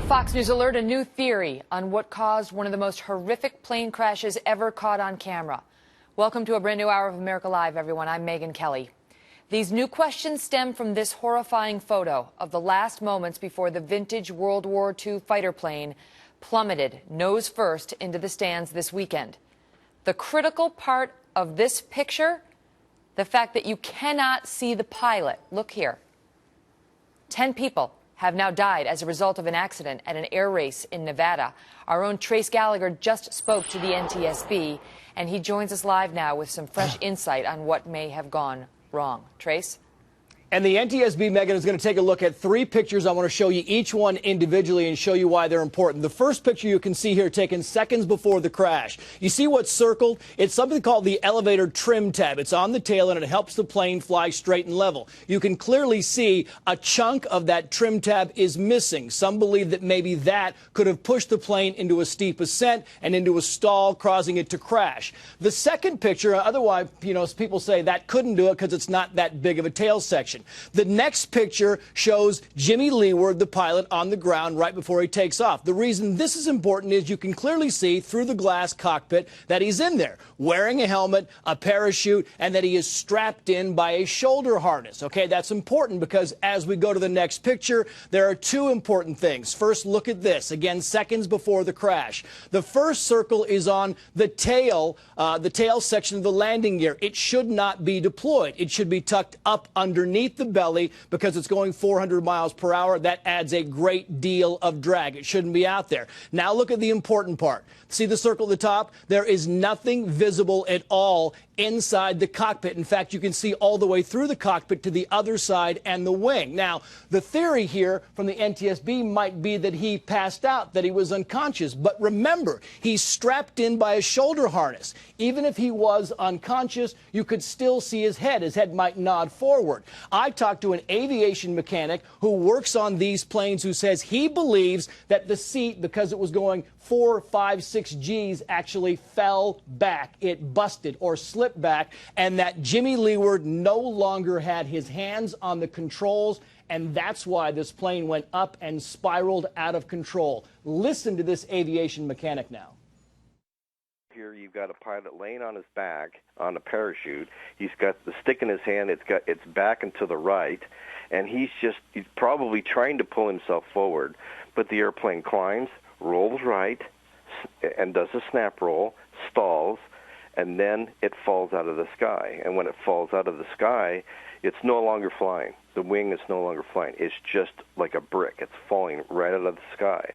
Fox News Alert, a new theory on what caused one of the most horrific plane crashes ever caught on camera. Welcome to a brand new hour of America Live, everyone. I'm Megyn Kelly. These new questions stem from this horrifying photo of the last moments before the vintage World War II fighter plane plummeted nose first into the stands this weekend. The critical part of this picture, the fact that you cannot see the pilot. Look here. 10 people have now died as a result of an accident at an air race in Nevada. Our own Trace Gallagher just spoke to the NTSB, and he joins us live now with some fresh insight on what may have gone wrong. Trace? And the NTSB, Megyn, is going to take a look at 3 pictures. I want to show you each one individually and show you why they're important. The first picture you can see here taken seconds before the crash. You see what's circled? It's something called the elevator trim tab. It's on the tail and it helps the plane fly straight and level. You can clearly see a chunk of that trim tab is missing. Some believe that maybe that could have pushed the plane into a steep ascent and into a stall, causing it to crash. The second picture, otherwise, people say that couldn't do it because it's not that big of a tail section. The next picture shows Jimmy Leeward, the pilot, on the ground right before he takes off. The reason this is important is you can clearly see through the glass cockpit that he's in there, wearing a helmet, a parachute, and that he is strapped in by a shoulder harness. Okay, that's important because as we go to the next picture, there are 2 important things. First, look at this. Again, seconds before the crash. The first circle is on the tail section of the landing gear. It should not be deployed. It should be tucked up underneath the belly because it's going 400 miles per hour. That adds a great deal of drag. It shouldn't be out there. Now look at the important part. See the circle at the top? There is nothing visible at all inside the cockpit. In fact, you can see all the way through the cockpit to the other side and the wing. Now, the theory here from the NTSB might be that he passed out, that he was unconscious. But remember, he's strapped in by a shoulder harness. Even if he was unconscious, you could still see his head. His head might nod forward. I talked to an aviation mechanic who works on these planes who says he believes that the seat, because it was going 4, 5, 6 Gs, actually fell back. It busted or slipped back, and that Jimmy Leeward no longer had his hands on the controls, and that's why this plane went up and spiraled out of control. Listen to this aviation mechanic now. Here you've got a pilot laying on his back on a parachute. He's got the stick in his hand. It's back and to the right, and he's probably trying to pull himself forward, but the airplane climbs, rolls right, and does a snap roll, stalls, and then it falls out of the sky. And when it falls out of the sky, it's no longer flying. The wing is no longer flying. It's just like a brick. It's falling right out of the sky.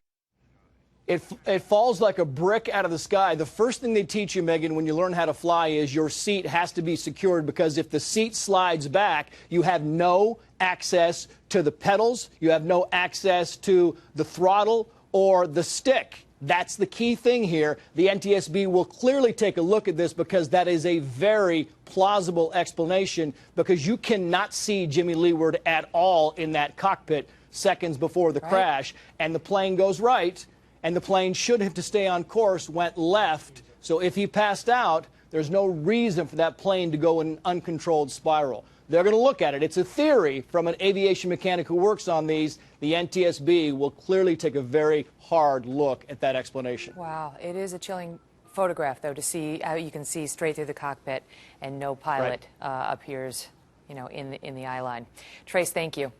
It falls like a brick out of the sky. The first thing they teach you, Megyn, when you learn how to fly is your seat has to be secured, because if the seat slides back, you have no access to the pedals, you have no access to the throttle or the stick. That's the key thing here. The NTSB will clearly take a look at this because that is a very plausible explanation, because you cannot see Jimmy Leeward at all in that cockpit seconds before the crash, and the plane goes right. And the plane should have to stay on course, went left. So if he passed out, there's no reason for that plane to go in an uncontrolled spiral. They're going to look at it. It's a theory from an aviation mechanic who works on these. The NTSB will clearly take a very hard look at that explanation. Wow. It is a chilling photograph, though, to see how you can see straight through the cockpit and no pilot appears, in the eye line. Trace, thank you.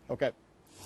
Okay.